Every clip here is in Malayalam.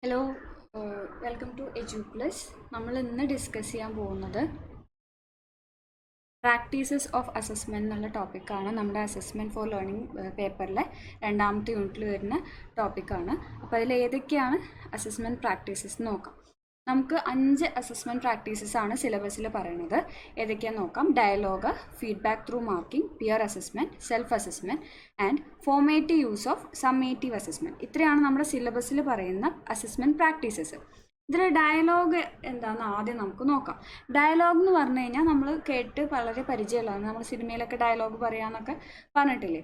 Hello welcome to Edu Plus. നമ്മൾ ഇന്ന് ഡിസ്കസ് ചെയ്യാൻ പോകുന്നത് പ്രാക്ടീസസ് ഓഫ് അസസ്മെൻറ്റ് എന്നുള്ള ടോപ്പിക്കാണ്. നമ്മുടെ അസസ്മെൻറ്റ് ഫോർ ലേണിംഗ് പേപ്പറിലെ രണ്ടാമത്തെ യൂണിറ്റിൽ വരുന്ന ടോപ്പിക്കാണ്. അപ്പോൾ അതിൽ ഏതൊക്കെയാണ് അസസ്മെൻറ്റ് പ്രാക്ടീസസ് നോക്കാം. നമുക്ക് 5 അസസ്മെൻറ്റ് പ്രാക്ടീസസ് ആണ് സിലബസിൽ പറയുന്നത്. ഏതൊക്കെയാണെന്ന് നോക്കാം. Dialogue, feedback through marking, peer assessment, self assessment and formative use of summative assessment. ഇത്രയാണ് നമ്മുടെ സിലബസിൽ പറയുന്ന അസസ്മെൻറ്റ് പ്രാക്ടീസസ്. ഇതിൽ ഡയലോഗ് എന്താണെന്ന് ആദ്യം നമുക്ക് നോക്കാം. ഡയലോഗ് എന്ന് പറഞ്ഞു കഴിഞ്ഞാൽ നമ്മൾ കേട്ട് വളരെ പരിചയമുള്ളതാണ്. നമ്മൾ സിനിമയിലൊക്കെ ഡയലോഗ് പറയാമെന്നൊക്കെ പറഞ്ഞിട്ടില്ലേ,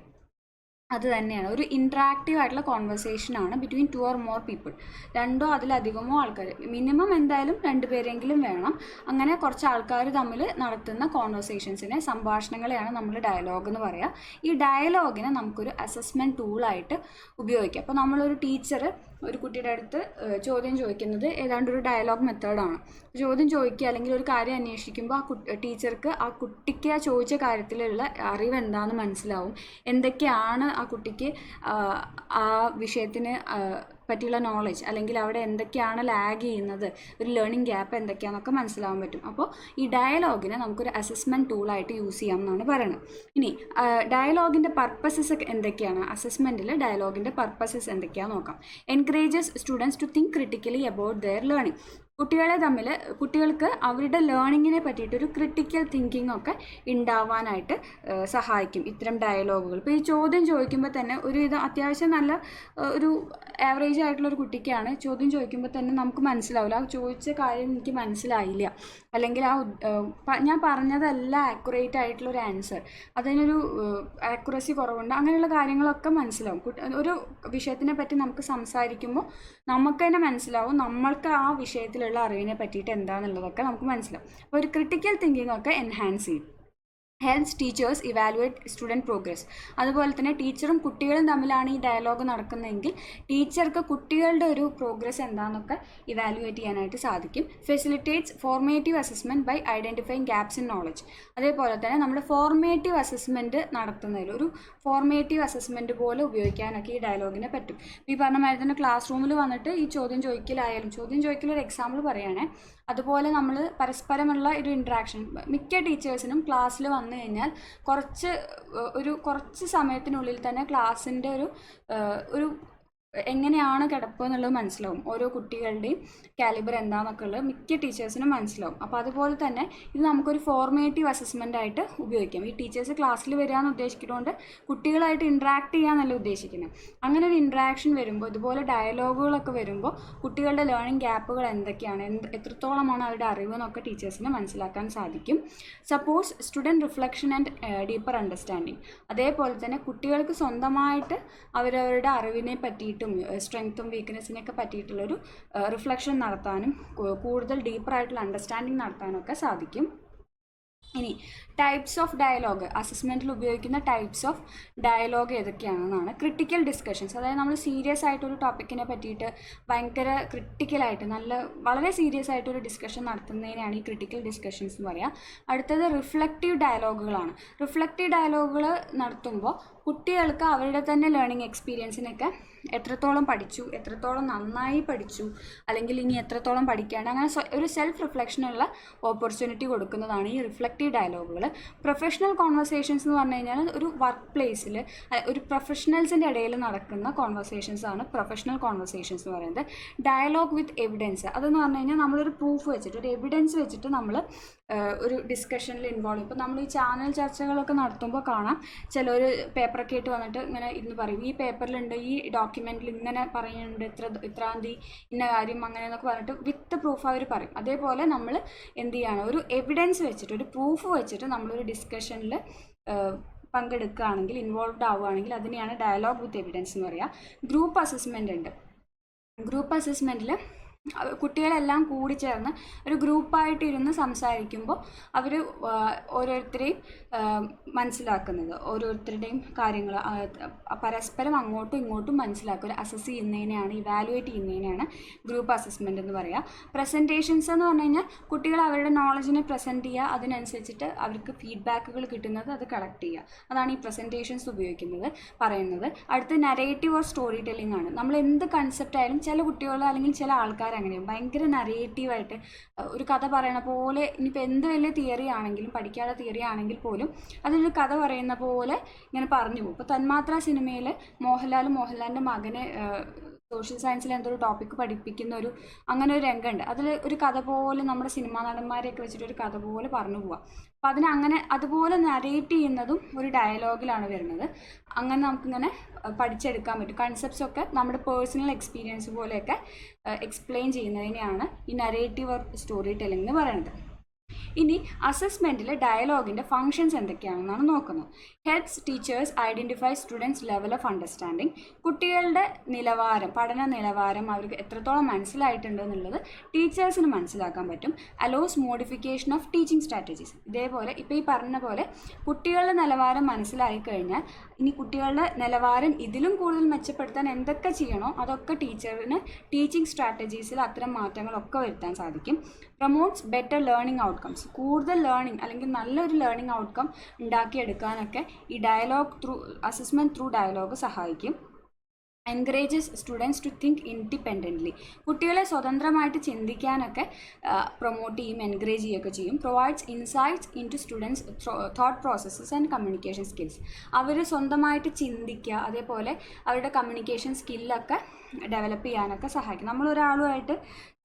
അത് തന്നെയാണ്. ഒരു ഇൻട്രാക്റ്റീവ് ആയിട്ടുള്ള കോൺവെർസേഷൻ ആണ് ബിറ്റ്വീൻ 2 or more പീപ്പിൾ. രണ്ടോ അതിലധികമോ ആൾക്കാർ, മിനിമം എന്തായാലും 2 പേരെങ്കിലും വേണം. അങ്ങനെ കുറച്ച് ആൾക്കാർ തമ്മിൽ നടത്തുന്ന കോൺവെർസേഷൻസിനെ, സംഭാഷണങ്ങളെയാണ് നമ്മൾ ഡയലോഗ് എന്ന് പറയുക. ഈ ഡയലോഗിനെ നമുക്കൊരു അസസ്മെൻറ്റ് ടൂളായിട്ട് ഉപയോഗിക്കാം. അപ്പോൾ നമ്മളൊരു ടീച്ചർ ഒരു കുട്ടിയുടെ അടുത്ത് ചോദ്യം ചോദിക്കുന്നത് ഏതാണ്ട് ഒരു ഡയലോഗ് മെത്തേഡാണ്. ചോദ്യം ചോദിക്കുക അല്ലെങ്കിൽ ഒരു കാര്യം അന്വേഷിക്കുമ്പോൾ ടീച്ചർക്ക് ആ കുട്ടിക്ക് ആ ചോദിച്ച കാര്യത്തിലുള്ള അറിവ് എന്താണെന്ന് മനസ്സിലാവും. എന്തൊക്കെയാണ് ആ കുട്ടിക്ക് ആ വിഷയത്തിന് പറ്റിയുള്ള നോളജ്, അല്ലെങ്കിൽ അവിടെ എന്തൊക്കെയാണ് ലാഗ് ചെയ്യുന്നത്, ഒരു ലേണിംഗ് ഗ്യാപ്പ് എന്തൊക്കെയാണെന്നൊക്കെ മനസ്സിലാവാൻ പറ്റും. അപ്പോൾ ഈ ഡയലോഗിനെ നമുക്കൊരു അസസ്മെൻറ്റ് ടൂളായിട്ട് യൂസ് ചെയ്യാം എന്നാണ് പറയുന്നത്. ഇനി ഡയലോഗിൻ്റെ പർപ്പസസ് എന്തൊക്കെയാണ്, അസസ്മെൻറ്റിൽ ഡയലോഗിൻ്റെ പർപ്പസസ് എന്തൊക്കെയാണെന്ന് നോക്കാം. Encourages students to think critically about their learning. കുട്ടികൾക്ക് അവരുടെ ലേണിങ്ങിനെ പറ്റിയിട്ടൊരു ക്രിട്ടിക്കൽ തിങ്കിങ് ഒക്കെ ഉണ്ടാവാനായിട്ട് സഹായിക്കും ഇത്തരം ഡയലോഗുകൾ. ഇപ്പോൾ ഈ ചോദ്യം ചോദിക്കുമ്പോൾ തന്നെ ഇത് അത്യാവശ്യം നല്ല ഒരു ആവറേജ് ആയിട്ടുള്ളൊരു കുട്ടിക്കാണ് ചോദ്യം ചോദിക്കുമ്പോൾ തന്നെ നമുക്ക് മനസ്സിലാവില്ല, ആ ചോദിച്ച കാര്യം എനിക്ക് മനസ്സിലായില്ല, അല്ലെങ്കിൽ ഞാൻ പറഞ്ഞതല്ല ആക്യുറേറ്റ് ആയിട്ടുള്ളൊരു ആൻസർ, അതിനൊരു ആക്യുറസി കുറവുണ്ട്, അങ്ങനെയുള്ള കാര്യങ്ങളൊക്കെ മനസ്സിലാവും. ഒരു വിഷയത്തിനെ പറ്റി നമുക്ക് സംസാരിക്കുമ്പോൾ നമുക്ക് തന്നെ മനസ്സിലാവും നമ്മൾക്ക് ആ വിഷയത്തിലുള്ള അറിവിനെ പറ്റിയിട്ട് എന്താണെന്നുള്ളതൊക്കെ നമുക്ക് മനസ്സിലാവും. അപ്പോൾ ഒരു ക്രിട്ടിക്കൽ തിങ്കിങ് ഒക്കെ എൻഹാൻസ് ചെയ്യും. Helps teachers evaluate student progress. അതുപോലെ തന്നെ ടീച്ചറും കുട്ടികളും തമ്മിലാണ് ഈ ഡയലോഗ് നടക്കുന്നതെങ്കിൽ ടീച്ചർക്ക് കുട്ടികളുടെ ഒരു പ്രോഗ്രസ് എന്താണെന്നൊക്കെ ഇവാലുവേറ്റ് ചെയ്യാനായിട്ട് സാധിക്കും. Facilitates formative assessment by identifying gaps in knowledge. അതേപോലെ തന്നെ നമ്മൾ ഫോർമേറ്റീവ് അസസ്മെൻറ്റ് നടത്തുന്നതിൽ ഒരു ഫോർമേറ്റീവ് അസസ്മെൻറ്റ് പോലെ ഉപയോഗിക്കാനൊക്കെ ഈ ഡയലോഗിനെ പറ്റും. ഈ പറഞ്ഞ മാതിരി തന്നെ ക്ലാസ് റൂമിൽ വന്നിട്ട് ഈ ചോദ്യം ചോദിക്കലൊരു എക്സാമ്പിൾ പറയുകയാണെ, അതുപോലെ നമ്മൾ പരസ്പരമുള്ള ഒരു ഇൻട്രാക്ഷൻ മിക്ക ടീച്ചേഴ്സിനും ക്ലാസ്സിൽ വന്നു കഴിഞ്ഞാൽ കുറച്ച് സമയത്തിനുള്ളിൽ തന്നെ ക്ലാസ്സിൻ്റെ ഒരു എങ്ങനെയാണ് കിടപ്പ് എന്നുള്ളത് മനസ്സിലാവും. ഓരോ കുട്ടികളുടെയും കാലിബർ എന്താണെന്നൊക്കെ ഉള്ളത് മിക്ക ടീച്ചേഴ്സിനും മനസ്സിലാവും. അപ്പോൾ അതുപോലെ തന്നെ ഇത് നമുക്കൊരു ഫോർമേറ്റീവ് അസസ്മെൻ്റ് ആയിട്ട് ഉപയോഗിക്കാം. ഈ ടീച്ചേഴ്സ് ക്ലാസ്സിൽ വരികയെന്ന് ഉദ്ദേശിക്കുന്നതുകൊണ്ട് കുട്ടികളായിട്ട് ഇൻട്രാക്ട് ചെയ്യാമെന്നല്ല ഉദ്ദേശിക്കുന്നത്. അങ്ങനെ ഒരു ഇൻട്രാക്ഷൻ വരുമ്പോൾ, ഇതുപോലെ ഡയലോഗുകളൊക്കെ വരുമ്പോൾ കുട്ടികളുടെ ലേണിംഗ് ഗ്യാപ്പുകൾ എന്തൊക്കെയാണ്, എത്രത്തോളമാണ് അവരുടെ അറിവ് എന്നൊക്കെ ടീച്ചേഴ്സിന് മനസ്സിലാക്കാൻ സാധിക്കും. Suppose student reflection and deeper understanding. അതേപോലെ തന്നെ കുട്ടികൾക്ക് സ്വന്തമായിട്ട് അവരവരുടെ അറിവിനെ പറ്റിയിട്ട് സ്ട്രെങ്ത്തും വീക്ക്നെസ്സിനെയൊക്കെ പറ്റിയിട്ടുള്ളൊരു റിഫ്ലക്ഷൻ നടത്താനും കൂടുതൽ ഡീപ്പറായിട്ടുള്ള അണ്ടർസ്റ്റാൻഡിങ് നടത്താനൊക്കെ സാധിക്കും. ഇനി ടൈപ്സ് ഓഫ് ഡയലോഗ്, അസസ്മെൻറ്റിൽ ഉപയോഗിക്കുന്ന ടൈപ്സ് ഓഫ് ഡയലോഗ് ഏതൊക്കെയാണെന്നാണ്. ക്രിട്ടിക്കൽ ഡിസ്കഷൻസ്, അതായത് നമ്മൾ സീരിയസ് ആയിട്ടൊരു ടോപ്പിക്കിനെ പറ്റിയിട്ട് ഭയങ്കര ക്രിട്ടിക്കലായിട്ട് വളരെ സീരിയസ് ആയിട്ടൊരു ഡിസ്കഷൻ നടത്തുന്നതിനാണ് ഈ ക്രിട്ടിക്കൽ ഡിസ്കഷൻസ് എന്ന് പറയുക. അടുത്തത് റിഫ്ലക്റ്റീവ് ഡയലോഗുകളാണ്. റിഫ്ലക്റ്റീവ് ഡയലോഗുകൾ നടത്തുമ്പോൾ കുട്ടികൾക്ക് അവരുടെ തന്നെ ലേണിംഗ് എക്സ്പീരിയൻസിനൊക്കെ എത്രത്തോളം പഠിച്ചു, എത്രത്തോളം നന്നായി പഠിച്ചു, അല്ലെങ്കിൽ ഇനി എത്രത്തോളം പഠിക്കാണ്ട്, അങ്ങനെ ഒരു സെൽഫ് റിഫ്ലക്ഷനുള്ള ഓപ്പർച്യൂണിറ്റി കൊടുക്കുന്നതാണ് ഈ റിഫ്ലക്റ്റീവ് ഡയലോഗുകൾ. പ്രൊഫഷണൽ കോൺവെർസേഷൻസ് എന്ന് പറഞ്ഞു കഴിഞ്ഞാൽ ഒരു വർക്ക് പ്ലേസിൽ ഒരു പ്രൊഫഷണൽസിൻ്റെ ഇടയിൽ നടക്കുന്ന കോൺവെർസേഷൻസ് ആണ് പ്രൊഫഷണൽ കോൺവെർസേഷൻസ് എന്ന് പറയുന്നത്. ഡയലോഗ് വിത്ത് എവിഡൻസ്, അതെന്ന് പറഞ്ഞു കഴിഞ്ഞാൽ നമ്മളൊരു പ്രൂഫ് വെച്ചിട്ട്, ഒരു എവിഡൻസ് വെച്ചിട്ട് നമ്മൾ ഒരു ഡിസ്കഷനിൽ ഇൻവോൾവ് ചെയ്യും. ഇപ്പോൾ നമ്മൾ ഈ ചാനൽ ചർച്ചകളൊക്കെ നടത്തുമ്പോൾ കാണാം, ചിലർ പേപ്പറൊക്കെ ആയിട്ട് വന്നിട്ട് ഇങ്ങനെ ഇരുന്ന് പറയും, ഈ പേപ്പറിലുണ്ട്, ഈ ഡോക്യുമെൻറ്റിൽ ഇങ്ങനെ പറയുന്നുണ്ട്, ഇത്രാം തീയതി ഇന്ന കാര്യം അങ്ങനെ എന്നൊക്കെ പറഞ്ഞിട്ട് വിത്ത് പ്രൂഫ് അവർ പറയും. അതേപോലെ നമ്മൾ എന്ത് ചെയ്യാണ്, ഒരു എവിഡൻസ് വെച്ചിട്ട്, ഒരു പ്രൂഫ് വെച്ചിട്ട് നമ്മളൊരു ഡിസ്കഷനിൽ പങ്കെടുക്കുകയാണെങ്കിൽ, ഇൻവോൾവ്ഡ് ആവുകയാണെങ്കിൽ അതിനെയാണ് ഡയലോഗ് വിത്ത് എവിഡൻസ് എന്ന് പറയുക. ഗ്രൂപ്പ് അസസ്മെൻ്റ് ഉണ്ട്. ഗ്രൂപ്പ് അസസ്മെൻറ്റിൽ കുട്ടികളെല്ലാം കൂടി ചേർന്ന് ഒരു ഗ്രൂപ്പായിട്ട് ഇരുന്ന് സംസാരിക്കുമ്പോൾ അവർ ഓരോരുത്തരെയും മനസ്സിലാക്കുന്നത്, ഓരോരുത്തരുടെയും കാര്യങ്ങൾ പരസ്പരം അങ്ങോട്ടും ഇങ്ങോട്ടും മനസ്സിലാക്കുക, അസസ് ചെയ്യുന്നതിനെയാണ്, ഇവാലുവേറ്റ് ചെയ്യുന്നതിനെയാണ് ഗ്രൂപ്പ് അസസ്മെൻ്റ് എന്ന് പറയുക. പ്രസൻറ്റേഷൻസ് എന്ന് പറഞ്ഞു കഴിഞ്ഞാൽ കുട്ടികൾ അവരുടെ നോളജിനെ പ്രസൻറ്റ് ചെയ്യുക, അതിനനുസരിച്ചിട്ട് അവർക്ക് ഫീഡ്ബാക്കുകൾ കിട്ടുന്നത് അത് കളക്ട് ചെയ്യുക. അതാണ് ഈ പ്രസൻറ്റേഷൻസ് പറയുന്നത്. അടുത്ത് നരേറ്റീവ് ഓർ സ്റ്റോറി ടെല്ലിംഗ് ആണ്. നമ്മൾ എന്ത് കൺസെപ്റ്റ് ആയാലും ചില കുട്ടികൾ അല്ലെങ്കിൽ ചില ആൾക്കാർ അങ്ങനെയും ഭയങ്കര നരേറ്റീവായിട്ട് ഒരു കഥ പറയണ പോലെ, ഇനിയിപ്പോൾ എന്ത് വലിയ തിയറി ആണെങ്കിലും, പഠിക്കാനുള്ള തിയറി ആണെങ്കിൽ പോലും അതിലൊരു കഥ പറയുന്ന പോലെ ഇങ്ങനെ പറഞ്ഞു പോകും. ഇപ്പോൾ തന്മാത്ര സിനിമയിൽ മോഹൻലാലിൻ്റെ മകനെ സോഷ്യൽ സയൻസിൽ എന്തൊരു ടോപ്പിക്ക് പഠിപ്പിക്കുന്ന അങ്ങനെ ഒരു രംഗമുണ്ട്. അതിൽ ഒരു കഥ പോലെ നമ്മുടെ സിനിമാ നടന്മാരെയൊക്കെ വെച്ചിട്ട് ഒരു കഥ പോലെ പറഞ്ഞു പോവാം. അപ്പം അതുപോലെ നരേറ്റ് ചെയ്യുന്നതും ഒരു ഡയലോഗിലാണ് വരുന്നത്. അങ്ങനെ നമുക്കിങ്ങനെ പഠിച്ചെടുക്കാൻ പറ്റും. കൺസെപ്റ്റ്സ് ഒക്കെ നമ്മുടെ പേഴ്സണൽ എക്സ്പീരിയൻസ് പോലെയൊക്കെ എക്സ്പ്ലെയിൻ ചെയ്യുന്നതിനെയാണ് ഈ നരേറ്റീവ് ഓർ സ്റ്റോറി ടെല്ലിംഗ് എന്ന് പറയുന്നത്. ഇനി അസസ്മെൻറ്റിൽ ഡയലോഗിൻ്റെ ഫങ്ഷൻസ് എന്തൊക്കെയാണെന്നാണ് നോക്കുന്നത്. Helps teachers identify students level of understanding. കുട്ടികളുടെ പഠന നിലവാരം അവർക്ക് എത്രത്തോളം മനസ്സിലായിട്ടുണ്ട് എന്നുള്ളത് ടീച്ചേഴ്സിന് മനസ്സിലാക്കാൻ പറ്റും. Allows modification of teaching strategies. ഇതേപോലെ ഇപ്പോൾ ഈ പറഞ്ഞ പോലെ കുട്ടികളുടെ നിലവാരം മനസ്സിലായി കഴിഞ്ഞാൽ ഇനി കുട്ടികളുടെ നിലവാരം ഇതിലും കൂടുതൽ മെച്ചപ്പെടുത്താൻ എന്തൊക്കെ ചെയ്യണോ അതൊക്കെ ടീച്ചറിന് ടീച്ചിങ് സ്ട്രാറ്റജീസിൽ അത്തരം മാറ്റങ്ങളൊക്കെ വരുത്താൻ സാധിക്കും. Promotes better learning outcomes. കൂടുതൽ ലേണിംഗ് അല്ലെങ്കിൽ നല്ലൊരു ലേണിംഗ് ഔട്ട്കം ഉണ്ടാക്കിയെടുക്കാനൊക്കെ ഈ അസസ്മെൻറ്റ് ത്രൂ ഡയലോഗ് സഹായിക്കും. Encourages students to think independently. കുട്ടികളെ സ്വതന്ത്രമായിട്ട് ചിന്തിക്കാനൊക്കെ പ്രൊമോട്ട് ചെയ്യും, എൻകറേജ് ചെയ്യുകയൊക്കെ ചെയ്യും. Provides insights into students thought processes and communication skills. അവർ സ്വന്തമായിട്ട് ചിന്തിക്കുക, അതേപോലെ അവരുടെ കമ്മ്യൂണിക്കേഷൻ സ്കില്ലൊക്കെ ഡെവലപ്പ് ചെയ്യാനൊക്കെ സഹായിക്കും. നമ്മളൊരാളുമായിട്ട്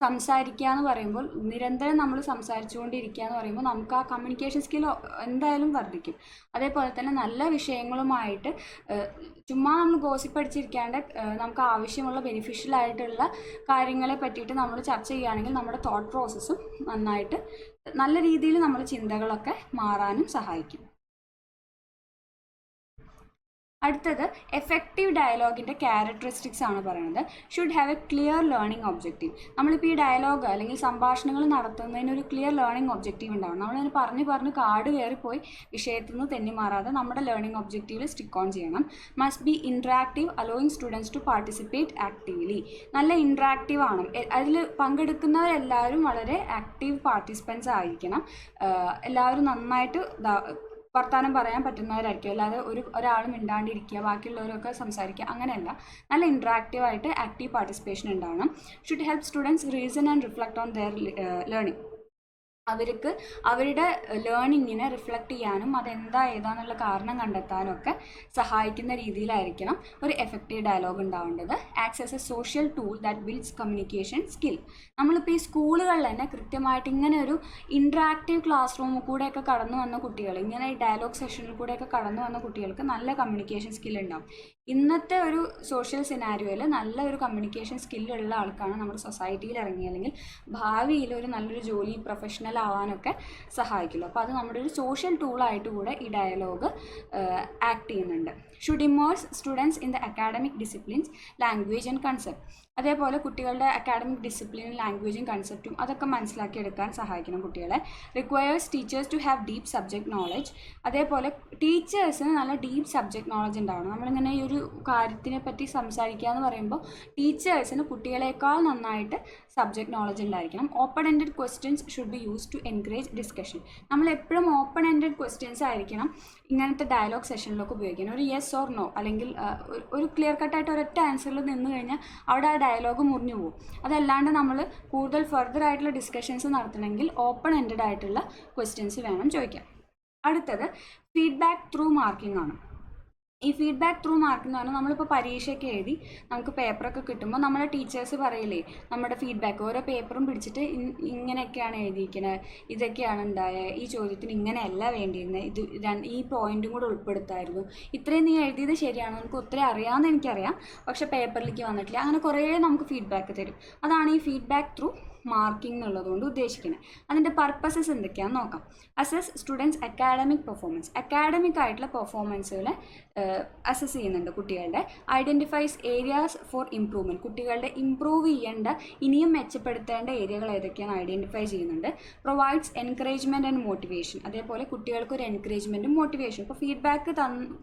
സംസാരിക്കുക എന്ന് പറയുമ്പോൾ, നിരന്തരം നമ്മൾ സംസാരിച്ചുകൊണ്ടിരിക്കുക എന്ന് പറയുമ്പോൾ നമുക്ക് ആ കമ്മ്യൂണിക്കേഷൻ സ്കിൽ എന്തായാലും വർദ്ധിക്കും. അതേപോലെ തന്നെ നല്ല വിഷയങ്ങളുമായിട്ട് ചുമ്മാ നമ്മൾ ഗോസിപ്പ് അടിച്ചിരിക്കാണ്ട് നമുക്ക് ആവശ്യമുള്ള ബെനിഫിഷ്യൽ ആയിട്ടുള്ള കാര്യങ്ങളെ പറ്റിയിട്ട് നമ്മൾ ചർച്ച ചെയ്യുകയാണെങ്കിൽ നമ്മുടെ തോട്ട് പ്രോസസ്സും നന്നായിട്ട് നല്ല രീതിയിൽ നമ്മുടെ ചിന്തകളൊക്കെ മാറാനും സഹായിക്കും. അടുത്തത് എഫക്റ്റീവ് ഡയലോഗിൻ്റെ ക്യാരക്ടറിസ്റ്റിക്സ് ആണ് പറയുന്നത്. Should have A clear learning objective. നമ്മളിപ്പോൾ ഈ ഡയലോഗ് അല്ലെങ്കിൽ സംഭാഷണങ്ങൾ നടത്തുന്നതിന് ഒരു ക്ലിയർ ലേണിംഗ് ഒബ്ജക്റ്റീവ് ഉണ്ടാവണം. നമ്മളിങ്ങനെ പറഞ്ഞ് കാട് കയറിപ്പോയി വിഷയത്തിൽ നിന്ന് തെന്നി മാറാതെ നമ്മുടെ ലേണിംഗ് ഒബ്ജക്റ്റീവിൽ സ്റ്റിക്ക് ഓൺ ചെയ്യണം. Must be interactive, allowing students to participate actively. നല്ല ഇൻട്രാക്റ്റീവ് ആണ്. അതിൽ പങ്കെടുക്കുന്നവരെല്ലാവരും വളരെ ആക്റ്റീവ് പാർട്ടിസിപ്പൻസ് ആയിരിക്കണം. എല്ലാവരും നന്നായിട്ട് വർത്താനം പറയാൻ പറ്റുന്നവരായിരിക്കും. അല്ലാതെ ഒരാൾ മിണ്ടാണ്ടിരിക്കുക, ബാക്കിയുള്ളവരൊക്കെ സംസാരിക്കുക, അങ്ങനെയല്ല. നല്ല ഇൻട്രാക്റ്റീവായിട്ട് ആക്റ്റീവ് പാർട്ടിസിപ്പേഷൻ ഉണ്ടാവണം. Should help students reason and reflect on their learning. അവർക്ക് അവരുടെ ലേണിങ്ങിനെ റിഫ്ലക്റ്റ് ചെയ്യാനും അതെന്താ ഏതാന്നുള്ള കാരണം കണ്ടെത്താനും ഒക്കെ സഹായിക്കുന്ന രീതിയിലായിരിക്കണം ഒരു എഫക്റ്റീവ് ഡയലോഗ് ഉണ്ടാവേണ്ടത്. Acts as A social tool that builds communication skill. നമ്മളിപ്പോൾ ഈ സ്കൂളുകളിൽ തന്നെ കൃത്യമായിട്ട് ഇങ്ങനെ ഒരു ഇൻട്രാക്റ്റീവ് ക്ലാസ് റൂമിൽ കൂടെയൊക്കെ കടന്നു വന്ന കുട്ടികൾ, ഇങ്ങനെ ഈ ഡയലോഗ് സെഷനിൽ കൂടെയൊക്കെ കടന്നു വന്ന കുട്ടികൾക്ക് നല്ല കമ്മ്യൂണിക്കേഷൻ സ്കിൽ ഉണ്ടാവും. ഇന്നത്തെ ഒരു സോഷ്യൽ സിനാരിയോയിൽ നല്ല ഒരു കമ്മ്യൂണിക്കേഷൻ സ്കില്ലുള്ള ആൾക്കാണ് നമ്മുടെ സൊസൈറ്റിയിൽ ഇറങ്ങി അല്ലെങ്കിൽ ഭാവിയിൽ ഒരു നല്ലൊരു ജോലി പ്രൊഫഷണൽ ആവാനൊക്കെ സഹായിക്കുള്ളൂ. അപ്പോൾ അത് നമ്മുടെ ഒരു സോഷ്യൽ ടൂളായിട്ട് കൂടെ ഈ ഡയലോഗ് ആക്ട് ചെയ്യുന്നുണ്ട്. Should immerse students in the academic disciplines, language and concept. അതേപോലെ കുട്ടികളുടെ അക്കാഡമിക് ഡിസിപ്ലിനും ലാംഗ്വേജും കൺസെപ്റ്റും അതൊക്കെ മനസ്സിലാക്കിയെടുക്കാൻ സഹായിക്കണം കുട്ടികളെ. Requires teachers to have deep subject knowledge. അതേപോലെ ടീച്ചേഴ്സിന് നല്ല ഡീപ്പ് സബ്ജക്റ്റ് നോളജ് ഉണ്ടാവണം. നമ്മളിങ്ങനെ ഈ ഒരു കാര്യത്തിനെ പറ്റി സംസാരിക്കുക എന്ന് പറയുമ്പോൾ ടീച്ചേഴ്സിന് കുട്ടികളെക്കാൾ നന്നായിട്ട് സബ്ജക്റ്റ് നോളജ് ഉണ്ടായിരിക്കണം. Open ended questions should be use to encourage discussion. നമ്മൾ എപ്പോഴും ഓപ്പൺ എൻഡഡ് ക്വസ്റ്റ്യൻസ് ആയിരിക്കണം ഇങ്ങനത്തെ ഡയലോഗ് സെഷനിലൊക്കെ ഉപയോഗിക്കണം. ഒരു യെസ് ഓർ നോ അല്ലെങ്കിൽ ഒരു ക്ലിയർ കട്ടായിട്ട് ഒരൊറ്റ ആൻസറിൽ നിന്ന് കഴിഞ്ഞാൽ അവിടെ ആ ഡയലോഗ് മുറിഞ്ഞു പോകും. അതല്ലാണ്ട് നമ്മൾ കൂടുതൽ ഫർദർ ആയിട്ടുള്ള ഡിസ്കഷൻസ് നടത്തണമെങ്കിൽ ഓപ്പൺ എൻഡഡ് ആയിട്ടുള്ള ക്വസ്റ്റ്യൻസ് വേണം ചോദിക്കാൻ. അടുത്തത് ഫീഡ്ബാക്ക് ത്രൂ മാർക്കിംഗ് ആണ്. ഈ ഫീഡ്ബാക്ക് ത്രൂ മാർക്കിംഗ് എന്ന് പറഞ്ഞാൽ നമ്മളിപ്പോൾ പരീക്ഷയൊക്കെ എഴുതി നമുക്ക് പേപ്പറൊക്കെ കിട്ടുമ്പോൾ നമ്മുടെ ടീച്ചേഴ്സ് പറയില്ലേ നമ്മുടെ ഫീഡ്ബാക്ക്, ഓരോ പേപ്പറും പിടിച്ചിട്ട് ഇങ്ങനെയൊക്കെയാണ് എഴുതിയിരിക്കുന്നത്, ഇതൊക്കെയാണ് ഉണ്ടായത്, ഈ ചോദ്യത്തിന് ഇങ്ങനെയല്ല വേണ്ടിയിരുന്നത്, ഈ പോയിന്റും കൂടെ ഉൾപ്പെടുത്തായിരുന്നു, ഇത്രയും നീ എഴുതിയത് ശരിയാണ്, നമുക്ക് ഒത്തിരി അറിയാമെന്ന് എനിക്കറിയാം, പക്ഷെ പേപ്പറിലേക്ക് വന്നിട്ടില്ല, അങ്ങനെ കുറേ നമുക്ക് ഫീഡ്ബാക്ക് തരും. അതാണ് ഈ ഫീഡ്ബാക്ക് ത്രൂ മാർക്കിംഗ് എന്നുള്ളതുകൊണ്ട് ഉദ്ദേശിക്കുന്നത്. അതിൻ്റെ പർപ്പസസ് എന്തൊക്കെയാണെന്ന് നോക്കാം. Assess students academic performance, academic ആയിട്ടുള്ള പെർഫോമൻസുകളെ അസസ് ചെയ്യുന്നുണ്ട് കുട്ടികളുടെ. ഐഡൻറ്റിഫൈസ് ഏരിയാസ് ഫോർ ഇംപ്രൂവ്മെൻറ്റ്, കുട്ടികളുടെ ഇംപ്രൂവ് ചെയ്യേണ്ട ഇനിയും മെച്ചപ്പെടുത്തേണ്ട ഏരിയകൾ ഏതൊക്കെയാണ് ഐഡൻറ്റിഫൈ ചെയ്യുന്നുണ്ട്. പ്രൊവൈഡ്സ് എൻകറേജ്മെൻറ്റ് ആൻഡ് മോട്ടിവേഷൻ, അതേപോലെ കുട്ടികൾക്ക് ഒരു എൻകറേജ്മെൻറ്റും മോട്ടിവേഷൻ. ഇപ്പോൾ ഫീഡ്ബാക്ക്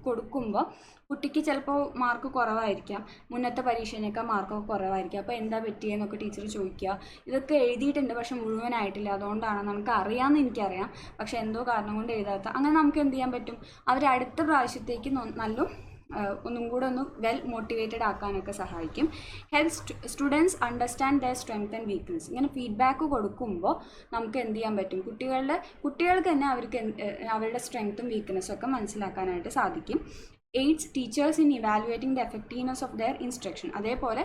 കൊടുക്കുമ്പോൾ കുട്ടിക്ക് ചിലപ്പോൾ മാർക്ക് കുറവായിരിക്കാം, മുന്നത്തെ പരീക്ഷേനേക്കാൾ മാർക്കൊക്കെ കുറവായിരിക്കും. അപ്പോൾ എന്താ പറ്റിയെന്നൊക്കെ ടീച്ചർ ചോദിക്കുക. ഇതൊക്കെ എഴുതിയിട്ടുണ്ട് പക്ഷെ മുഴുവനായിട്ടില്ല, അതുകൊണ്ടാണ്, നമുക്ക് അറിയാമെന്ന് എനിക്കറിയാം പക്ഷെ എന്തോ കാരണം കൊണ്ട് എഴുതാത്ത. അങ്ങനെ നമുക്ക് എന്ത് ചെയ്യാൻ പറ്റും, അവർ അടുത്ത പ്രാവശ്യത്തേക്ക് ഒന്നും കൂടെ ഒന്ന് വെൽ മോട്ടിവേറ്റഡ് ആക്കാനൊക്കെ സഹായിക്കും. Help students understand there strength and weakness. ഇങ്ങനെ ഫീഡ്ബാക്ക് കൊടുക്കുമ്പോൾ നമുക്ക് എന്ത് ചെയ്യാൻ പറ്റും, കുട്ടികൾക്ക് തന്നെ അവരുടെ സ്ട്രെങ്ത്തും വീക്ക്നെസ്സും ഒക്കെ മനസ്സിലാക്കാനായിട്ട് സാധിക്കും. AIDS teachers in evaluating the effectiveness of their instruction. അതേപോലെ